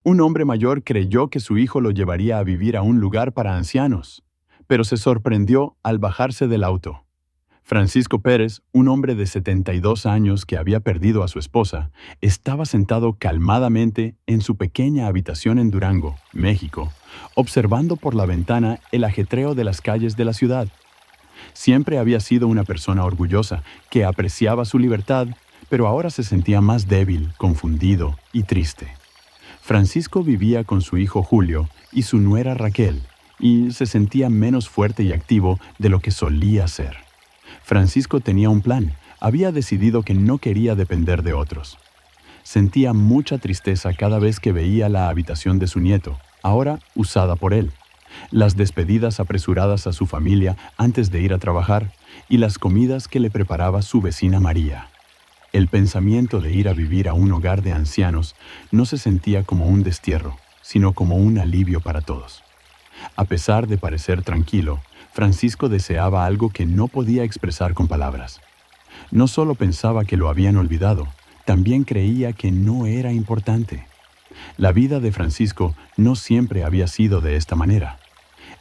Un hombre mayor creyó que su hijo lo llevaría a vivir a un lugar para ancianos, pero se sorprendió al bajarse del auto. Francisco Pérez, un hombre de 72 años que había perdido a su esposa, estaba sentado calmadamente en su pequeña habitación en Durango, México, observando por la ventana el ajetreo de las calles de la ciudad. Siempre había sido una persona orgullosa, que apreciaba su libertad, pero ahora se sentía más débil, confundido y triste. Francisco vivía con su hijo Julio y su nuera Raquel, y se sentía menos fuerte y activo de lo que solía ser. Francisco tenía un plan. Había decidido que no quería depender de otros. Sentía mucha tristeza cada vez que veía la habitación de su nieto, ahora usada por él, las despedidas apresuradas a su familia antes de ir a trabajar y las comidas que le preparaba su vecina María. El pensamiento de ir a vivir a un hogar de ancianos no se sentía como un destierro, sino como un alivio para todos. A pesar de parecer tranquilo, Francisco deseaba algo que no podía expresar con palabras. No solo pensaba que lo habían olvidado, también creía que no era importante. La vida de Francisco no siempre había sido de esta manera.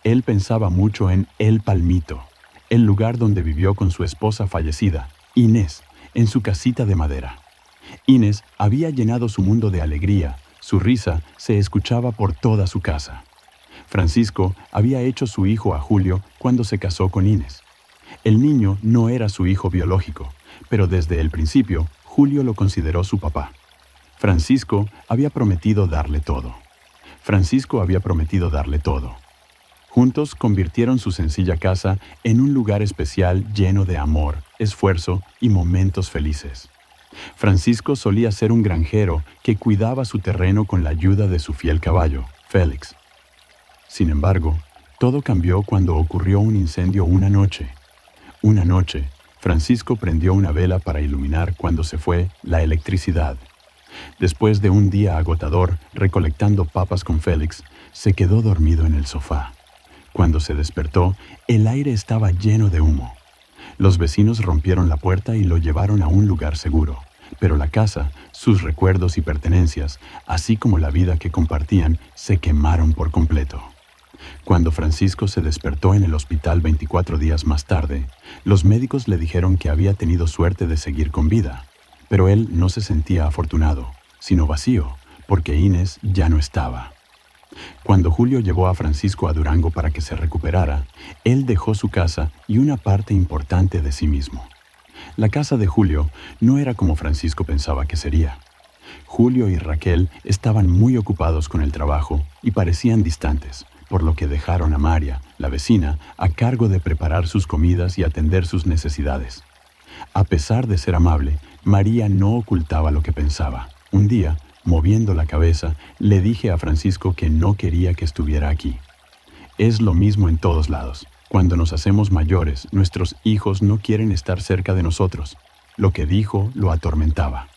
Él pensaba mucho en El Palmito, el lugar donde vivió con su esposa fallecida, Inés, en su casita de madera. Inés había llenado su mundo de alegría, su risa se escuchaba por toda su casa. Francisco había hecho su hijo a Julio cuando se casó con Inés. El niño no era su hijo biológico, pero desde el principio Julio lo consideró su papá. Francisco había prometido darle todo. Francisco había prometido darle todo. Juntos convirtieron su sencilla casa en un lugar especial lleno de amor, esfuerzo y momentos felices. Francisco solía ser un granjero que cuidaba su terreno con la ayuda de su fiel caballo, Félix. Sin embargo, todo cambió cuando ocurrió un incendio una noche. Una noche, Francisco prendió una vela para iluminar cuando se fue la electricidad. Después de un día agotador recolectando papas con Félix, se quedó dormido en el sofá. Cuando se despertó, el aire estaba lleno de humo. Los vecinos rompieron la puerta y lo llevaron a un lugar seguro, pero la casa, sus recuerdos y pertenencias, así como la vida que compartían, se quemaron por completo. Cuando Francisco se despertó en el hospital 24 días más tarde, los médicos le dijeron que había tenido suerte de seguir con vida, pero él no se sentía afortunado, sino vacío, porque Inés ya no estaba. Cuando Julio llevó a Francisco a Durango para que se recuperara, él dejó su casa y una parte importante de sí mismo. La casa de Julio no era como Francisco pensaba que sería. Julio y Raquel estaban muy ocupados con el trabajo y parecían distantes, por lo que dejaron a María, la vecina, a cargo de preparar sus comidas y atender sus necesidades. A pesar de ser amable, María no ocultaba lo que pensaba. Un día, moviendo la cabeza, le dije a Francisco que no quería que estuviera aquí. Es lo mismo en todos lados. Cuando nos hacemos mayores, nuestros hijos no quieren estar cerca de nosotros. Lo que dijo lo atormentaba.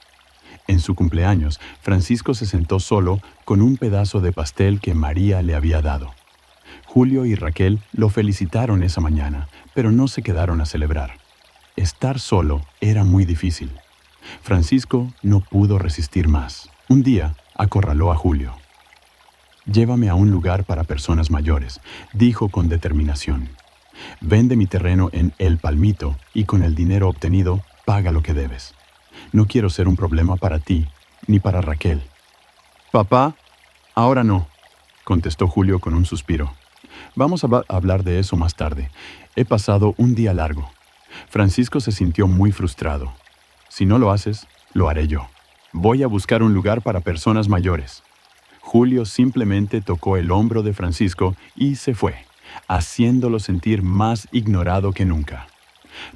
En su cumpleaños, Francisco se sentó solo con un pedazo de pastel que María le había dado. Julio y Raquel lo felicitaron esa mañana, pero no se quedaron a celebrar. Estar solo era muy difícil. Francisco no pudo resistir más. Un día, acorraló a Julio. «Llévame a un lugar para personas mayores», dijo con determinación. «Vende mi terreno en El Palmito y con el dinero obtenido, paga lo que debes. No quiero ser un problema para ti, ni para Raquel». «Papá, ahora no», contestó Julio con un suspiro. «Vamos a hablar de eso más tarde. He pasado un día largo». Francisco se sintió muy frustrado. «Si no lo haces, lo haré yo. Voy a buscar un lugar para personas mayores». Julio simplemente tocó el hombro de Francisco y se fue, haciéndolo sentir más ignorado que nunca.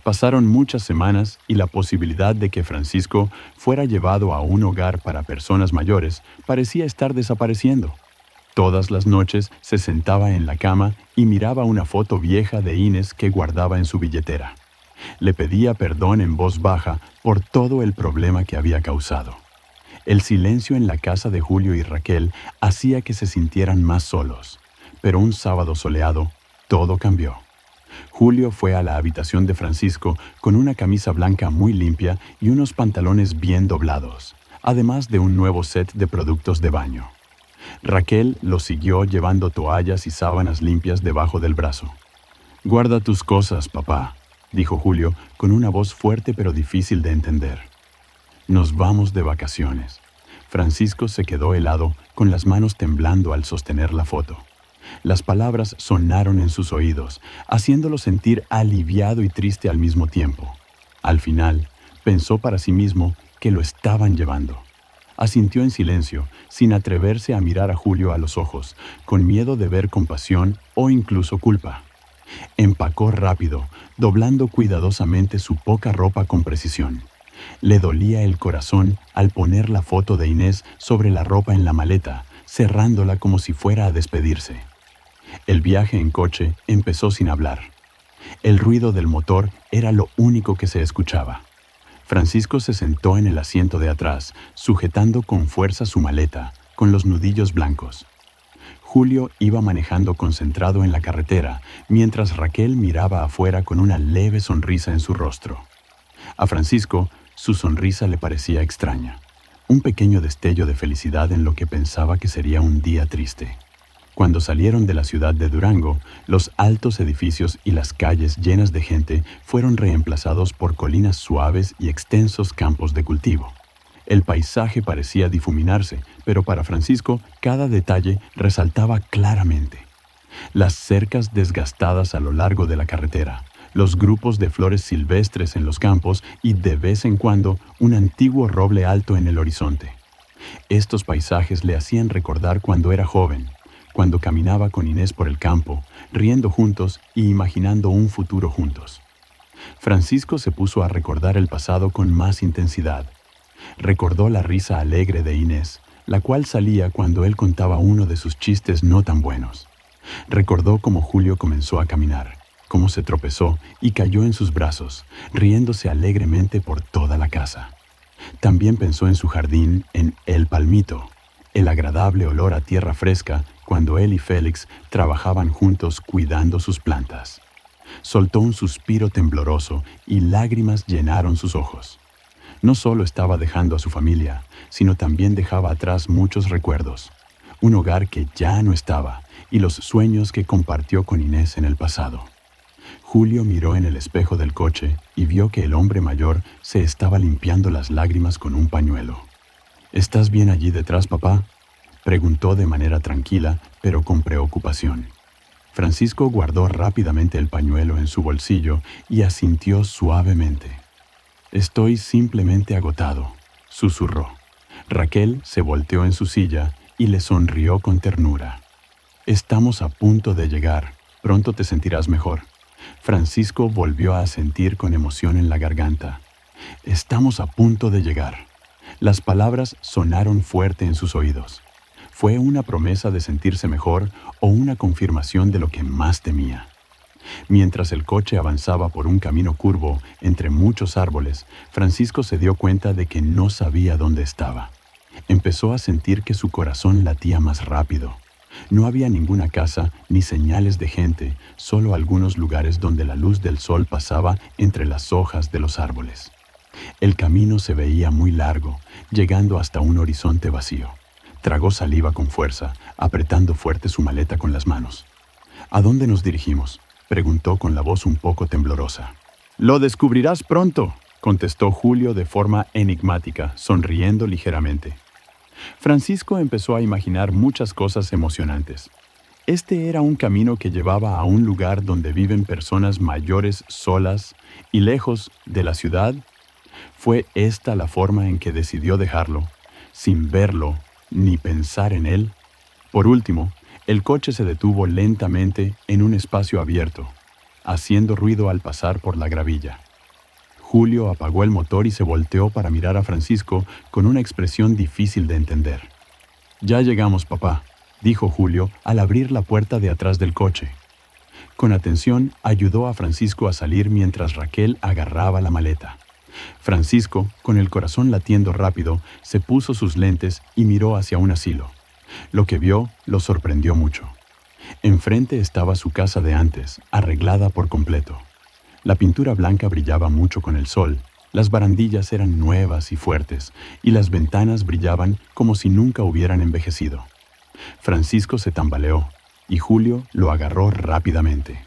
Pasaron muchas semanas y la posibilidad de que Francisco fuera llevado a un hogar para personas mayores parecía estar desapareciendo. Todas las noches se sentaba en la cama y miraba una foto vieja de Inés que guardaba en su billetera. Le pedía perdón en voz baja por todo el problema que había causado. El silencio en la casa de Julio y Raquel hacía que se sintieran más solos, pero un sábado soleado, todo cambió. Julio fue a la habitación de Francisco con una camisa blanca muy limpia y unos pantalones bien doblados, además de un nuevo set de productos de baño. Raquel lo siguió llevando toallas y sábanas limpias debajo del brazo. «Guarda tus cosas, papá», dijo Julio con una voz fuerte pero difícil de entender. «Nos vamos de vacaciones». Francisco se quedó helado, con las manos temblando al sostener la foto. Las palabras sonaron en sus oídos, haciéndolo sentir aliviado y triste al mismo tiempo. Al final, pensó para sí mismo que lo estaban llevando. Asintió en silencio, sin atreverse a mirar a Julio a los ojos, con miedo de ver compasión o incluso culpa. Empacó rápido, doblando cuidadosamente su poca ropa con precisión. Le dolía el corazón al poner la foto de Inés sobre la ropa en la maleta, cerrándola como si fuera a despedirse. El viaje en coche empezó sin hablar. El ruido del motor era lo único que se escuchaba. Francisco se sentó en el asiento de atrás, sujetando con fuerza su maleta, con los nudillos blancos. Julio iba manejando concentrado en la carretera, mientras Raquel miraba afuera con una leve sonrisa en su rostro. A Francisco, su sonrisa le parecía extraña, un pequeño destello de felicidad en lo que pensaba que sería un día triste. Cuando salieron de la ciudad de Durango, los altos edificios y las calles llenas de gente fueron reemplazados por colinas suaves y extensos campos de cultivo. El paisaje parecía difuminarse, pero para Francisco cada detalle resaltaba claramente. Las cercas desgastadas a lo largo de la carretera, los grupos de flores silvestres en los campos y de vez en cuando un antiguo roble alto en el horizonte. Estos paisajes le hacían recordar cuando era joven, cuando caminaba con Inés por el campo, riendo juntos y imaginando un futuro juntos. Francisco se puso a recordar el pasado con más intensidad. Recordó la risa alegre de Inés, la cual salía cuando él contaba uno de sus chistes no tan buenos. Recordó cómo Julio comenzó a caminar, cómo se tropezó y cayó en sus brazos, riéndose alegremente por toda la casa. También pensó en su jardín, en El Palmito, el agradable olor a tierra fresca cuando él y Félix trabajaban juntos cuidando sus plantas. Soltó un suspiro tembloroso y lágrimas llenaron sus ojos. No solo estaba dejando a su familia, sino también dejaba atrás muchos recuerdos, un hogar que ya no estaba y los sueños que compartió con Inés en el pasado. Julio miró en el espejo del coche y vio que el hombre mayor se estaba limpiando las lágrimas con un pañuelo. «¿Estás bien allí detrás, papá?», preguntó de manera tranquila, pero con preocupación. Francisco guardó rápidamente el pañuelo en su bolsillo y asintió suavemente. «Estoy simplemente agotado», susurró. Raquel se volteó en su silla y le sonrió con ternura. «Estamos a punto de llegar. Pronto te sentirás mejor». Francisco volvió a sentir con emoción en la garganta. «Estamos a punto de llegar». Las palabras sonaron fuerte en sus oídos. ¿Fue una promesa de sentirse mejor o una confirmación de lo que más temía? Mientras el coche avanzaba por un camino curvo entre muchos árboles, Francisco se dio cuenta de que no sabía dónde estaba. Empezó a sentir que su corazón latía más rápido. No había ninguna casa ni señales de gente, solo algunos lugares donde la luz del sol pasaba entre las hojas de los árboles. El camino se veía muy largo, llegando hasta un horizonte vacío. Tragó saliva con fuerza, apretando fuerte su maleta con las manos. «¿A dónde nos dirigimos?», preguntó con la voz un poco temblorosa. «Lo descubrirás pronto», contestó Julio de forma enigmática, sonriendo ligeramente. Francisco empezó a imaginar muchas cosas emocionantes. Este era un camino que llevaba a un lugar donde viven personas mayores solas y lejos de la ciudad. ¿Fue esta la forma en que decidió dejarlo, sin verlo ni pensar en él? Por último, el coche se detuvo lentamente en un espacio abierto, haciendo ruido al pasar por la gravilla. Julio apagó el motor y se volteó para mirar a Francisco con una expresión difícil de entender. «Ya llegamos, papá», dijo Julio al abrir la puerta de atrás del coche. Con atención, ayudó a Francisco a salir mientras Raquel agarraba la maleta. Francisco, con el corazón latiendo rápido, se puso sus lentes y miró hacia un asilo. Lo que vio lo sorprendió mucho. Enfrente estaba su casa de antes, arreglada por completo. La pintura blanca brillaba mucho con el sol, las barandillas eran nuevas y fuertes, y las ventanas brillaban como si nunca hubieran envejecido. Francisco se tambaleó y Julio lo agarró rápidamente.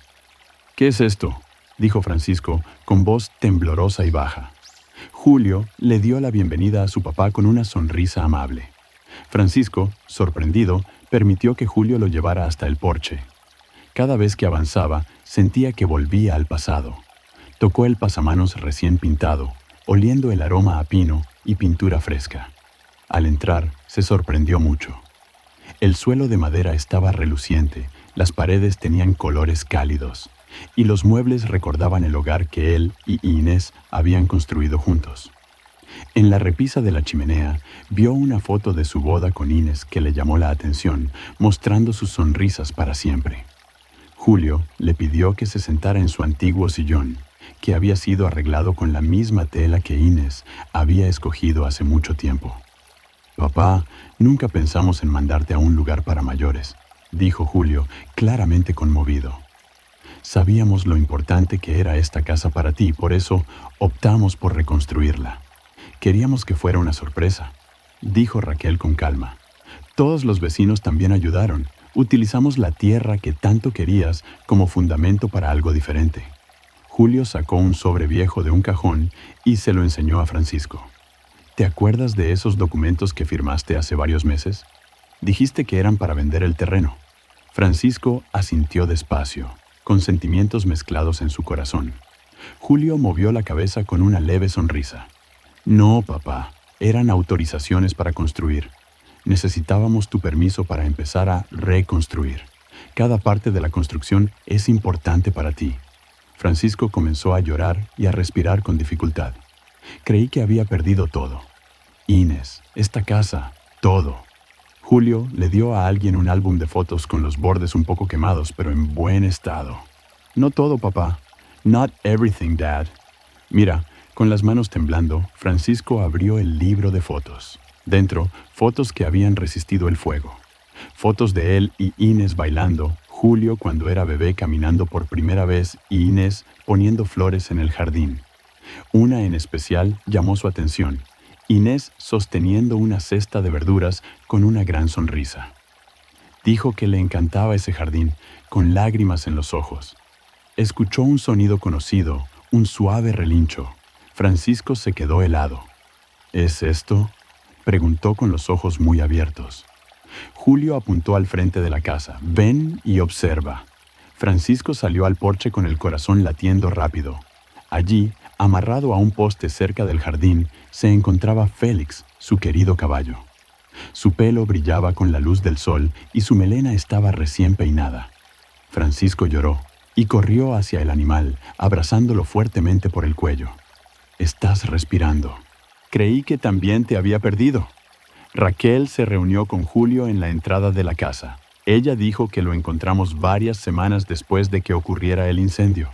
«¿Qué es esto?», dijo Francisco con voz temblorosa y baja. Julio le dio la bienvenida a su papá con una sonrisa amable. Francisco, sorprendido, permitió que Julio lo llevara hasta el porche. Cada vez que avanzaba, sentía que volvía al pasado. Tocó el pasamanos recién pintado, oliendo el aroma a pino y pintura fresca. Al entrar, se sorprendió mucho. El suelo de madera estaba reluciente, las paredes tenían colores cálidos, y los muebles recordaban el hogar que él y Inés habían construido juntos. En la repisa de la chimenea, vio una foto de su boda con Inés que le llamó la atención, mostrando sus sonrisas para siempre. Julio le pidió que se sentara en su antiguo sillón, que había sido arreglado con la misma tela que Inés había escogido hace mucho tiempo. «Papá, nunca pensamos en mandarte a un lugar para mayores», dijo Julio, claramente conmovido. «Sabíamos lo importante que era esta casa para ti, por eso optamos por reconstruirla. Queríamos que fuera una sorpresa», dijo Raquel con calma. «Todos los vecinos también ayudaron. Utilizamos la tierra que tanto querías como fundamento para algo diferente». Julio sacó un sobre viejo de un cajón y se lo enseñó a Francisco. «¿Te acuerdas de esos documentos que firmaste hace varios meses? Dijiste que eran para vender el terreno». Francisco asintió despacio, con sentimientos mezclados en su corazón. Julio movió la cabeza con una leve sonrisa. «No, papá, eran autorizaciones para construir. Necesitábamos tu permiso para empezar a reconstruir. Cada parte de la construcción es importante para ti». Francisco comenzó a llorar y a respirar con dificultad. Creí que había perdido todo. Inés, esta casa, todo. Julio le dio a alguien un álbum de fotos con los bordes un poco quemados, pero en buen estado. «No todo, papá. Not everything, Dad». Mira, con las manos temblando, Francisco abrió el libro de fotos. Dentro, fotos que habían resistido el fuego. Fotos de él y Inés bailando, Julio cuando era bebé caminando por primera vez y Inés poniendo flores en el jardín. Una en especial llamó su atención. Inés sosteniendo una cesta de verduras con una gran sonrisa. Dijo que le encantaba ese jardín, con lágrimas en los ojos. Escuchó un sonido conocido, un suave relincho. Francisco se quedó helado. «¿Es esto?», preguntó con los ojos muy abiertos. Julio apuntó al frente de la casa. «Ven y observa». Francisco salió al porche con el corazón latiendo rápido. Allí, amarrado a un poste cerca del jardín, se encontraba Félix, su querido caballo. Su pelo brillaba con la luz del sol y su melena estaba recién peinada. Francisco lloró y corrió hacia el animal, abrazándolo fuertemente por el cuello. «Estás respirando. Creí que también te había perdido». Raquel se reunió con Julio en la entrada de la casa. Ella dijo que lo encontramos varias semanas después de que ocurriera el incendio.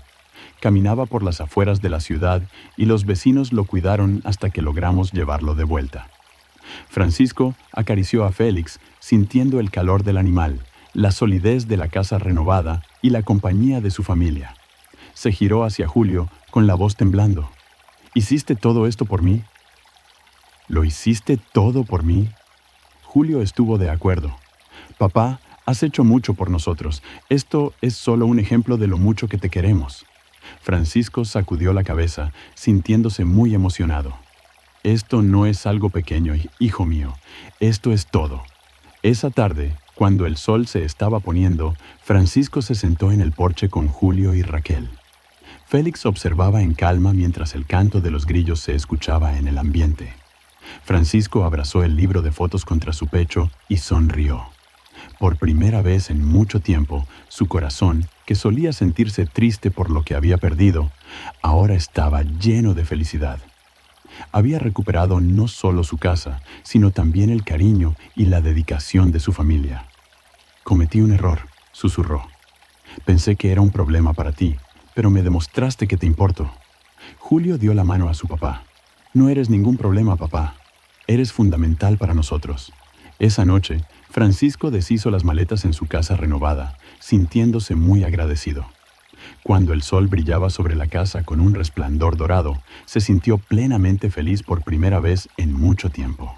Caminaba por las afueras de la ciudad y los vecinos lo cuidaron hasta que logramos llevarlo de vuelta. Francisco acarició a Félix, sintiendo el calor del animal, la solidez de la casa renovada y la compañía de su familia. Se giró hacia Julio con la voz temblando. «¿Hiciste todo esto por mí?». «¿Lo hiciste todo por mí?». Julio estuvo de acuerdo. «Papá, has hecho mucho por nosotros. Esto es solo un ejemplo de lo mucho que te queremos». Francisco sacudió la cabeza, sintiéndose muy emocionado. «Esto no es algo pequeño, hijo mío. Esto es todo». Esa tarde, cuando el sol se estaba poniendo, Francisco se sentó en el porche con Julio y Raquel. Félix observaba en calma mientras el canto de los grillos se escuchaba en el ambiente. Francisco abrazó el libro de fotos contra su pecho y sonrió. Por primera vez en mucho tiempo, su corazón, que solía sentirse triste por lo que había perdido, ahora estaba lleno de felicidad. Había recuperado no solo su casa, sino también el cariño y la dedicación de su familia. «Cometí un error», susurró. «Pensé que era un problema para ti, pero me demostraste que te importo». Julio dio la mano a su papá. «No eres ningún problema, papá. Eres fundamental para nosotros». Esa noche, Francisco deshizo las maletas en su casa renovada, sintiéndose muy agradecido. Cuando el sol brillaba sobre la casa con un resplandor dorado, se sintió plenamente feliz por primera vez en mucho tiempo.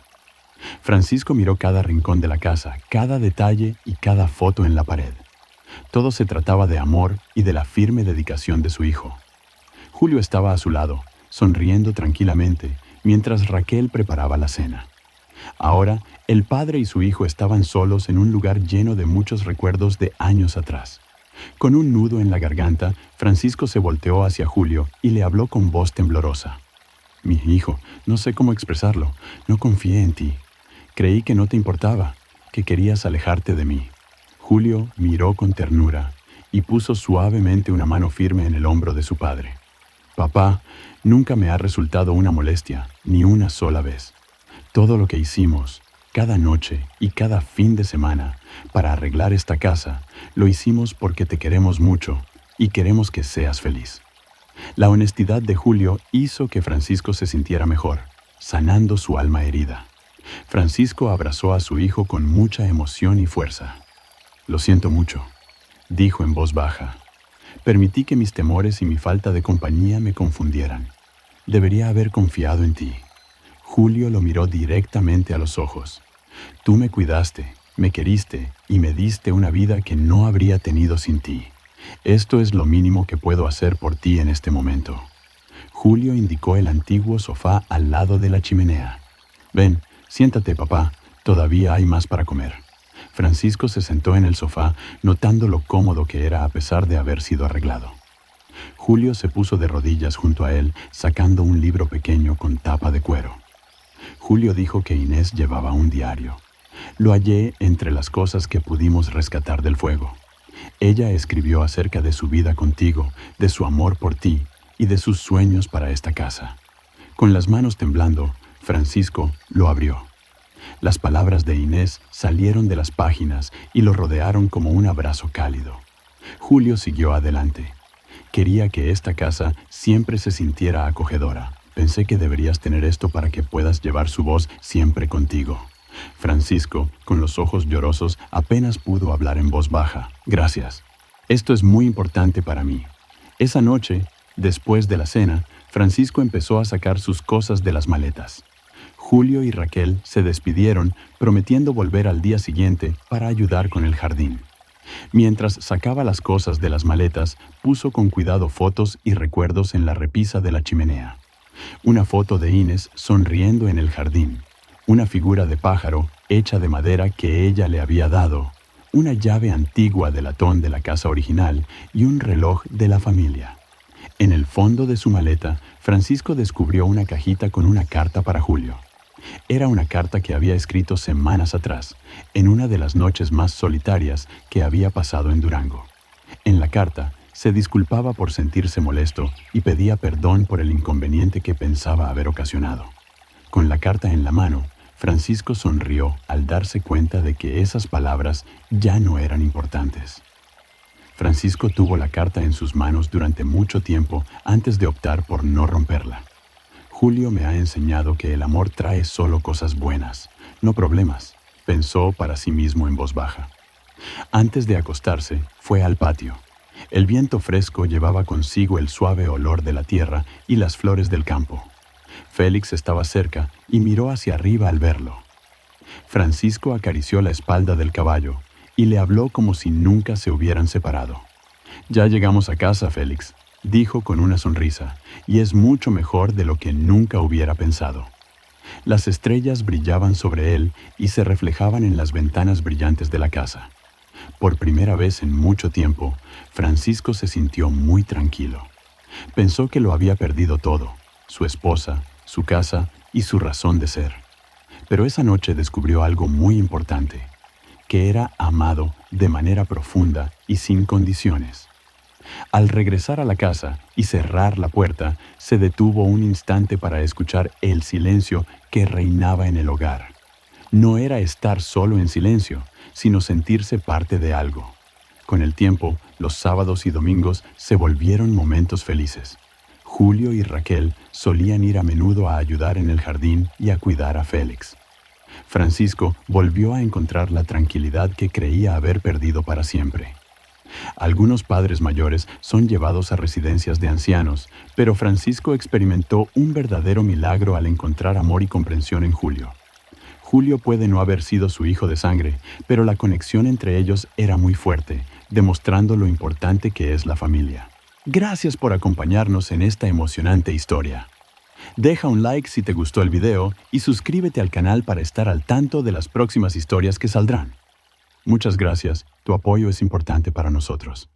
Francisco miró cada rincón de la casa, cada detalle y cada foto en la pared. Todo se trataba de amor y de la firme dedicación de su hijo. Julio estaba a su lado, sonriendo tranquilamente, mientras Raquel preparaba la cena. Ahora, el padre y su hijo estaban solos en un lugar lleno de muchos recuerdos de años atrás. Con un nudo en la garganta, Francisco se volteó hacia Julio y le habló con voz temblorosa. Mi hijo, no sé cómo expresarlo, no confié en ti. Creí que no te importaba, que querías alejarte de mí. Julio miró con ternura y puso suavemente una mano firme en el hombro de su padre. Papá, nunca me ha resultado una molestia, ni una sola vez. Todo lo que hicimos, cada noche y cada fin de semana, para arreglar esta casa, lo hicimos porque te queremos mucho y queremos que seas feliz. La honestidad de Julio hizo que Francisco se sintiera mejor, sanando su alma herida. Francisco abrazó a su hijo con mucha emoción y fuerza. Lo siento mucho, dijo en voz baja. Permití que mis temores y mi falta de compañía me confundieran. Debería haber confiado en ti. Julio lo miró directamente a los ojos. Tú me cuidaste, me queriste y me diste una vida que no habría tenido sin ti. Esto es lo mínimo que puedo hacer por ti en este momento. Julio indicó el antiguo sofá al lado de la chimenea. Ven, siéntate, papá, todavía hay más para comer. Francisco se sentó en el sofá, notando lo cómodo que era a pesar de haber sido arreglado. Julio se puso de rodillas junto a él, sacando un libro pequeño con tapa de cuero. Julio dijo que Inés llevaba un diario. Lo hallé entre las cosas que pudimos rescatar del fuego. Ella escribió acerca de su vida contigo, de su amor por ti y de sus sueños para esta casa. Con las manos temblando, Francisco lo abrió. Las palabras de Inés salieron de las páginas y lo rodearon como un abrazo cálido. Julio siguió adelante. Quería que esta casa siempre se sintiera acogedora. Pensé que deberías tener esto para que puedas llevar su voz siempre contigo. Francisco, con los ojos llorosos, apenas pudo hablar en voz baja. Gracias. Esto es muy importante para mí. Esa noche, después de la cena, Francisco empezó a sacar sus cosas de las maletas. Julio y Raquel se despidieron, prometiendo volver al día siguiente para ayudar con el jardín. Mientras sacaba las cosas de las maletas, puso con cuidado fotos y recuerdos en la repisa de la chimenea. Una foto de Inés sonriendo en el jardín, una figura de pájaro hecha de madera que ella le había dado, una llave antigua de latón de la casa original y un reloj de la familia. En el fondo de su maleta, Francisco descubrió una cajita con una carta para Julio. Era una carta que había escrito semanas atrás, en una de las noches más solitarias que había pasado en Durango. En la carta, se disculpaba por sentirse molesto y pedía perdón por el inconveniente que pensaba haber ocasionado. Con la carta en la mano, Francisco sonrió al darse cuenta de que esas palabras ya no eran importantes. Francisco tuvo la carta en sus manos durante mucho tiempo antes de optar por no romperla. Julio me ha enseñado que el amor trae solo cosas buenas, no problemas, pensó para sí mismo en voz baja. Antes de acostarse, fue al patio. El viento fresco llevaba consigo el suave olor de la tierra y las flores del campo. Félix estaba cerca y miró hacia arriba al verlo. Francisco acarició la espalda del caballo y le habló como si nunca se hubieran separado. Ya llegamos a casa, Félix, dijo con una sonrisa, y es mucho mejor de lo que nunca hubiera pensado. Las estrellas brillaban sobre él y se reflejaban en las ventanas brillantes de la casa. Por primera vez en mucho tiempo, Francisco se sintió muy tranquilo. Pensó que lo había perdido todo, su esposa, su casa y su razón de ser. Pero esa noche descubrió algo muy importante, que era amado de manera profunda y sin condiciones. Al regresar a la casa y cerrar la puerta, se detuvo un instante para escuchar el silencio que reinaba en el hogar. No era estar solo en silencio, sino sentirse parte de algo. Con el tiempo, los sábados y domingos se volvieron momentos felices. Julio y Raquel solían ir a menudo a ayudar en el jardín y a cuidar a Félix. Francisco volvió a encontrar la tranquilidad que creía haber perdido para siempre. Algunos padres mayores son llevados a residencias de ancianos, pero Francisco experimentó un verdadero milagro al encontrar amor y comprensión en Julio. Julio puede no haber sido su hijo de sangre, pero la conexión entre ellos era muy fuerte, demostrando lo importante que es la familia. Gracias por acompañarnos en esta emocionante historia. Deja un like si te gustó el video y suscríbete al canal para estar al tanto de las próximas historias que saldrán. Muchas gracias, tu apoyo es importante para nosotros.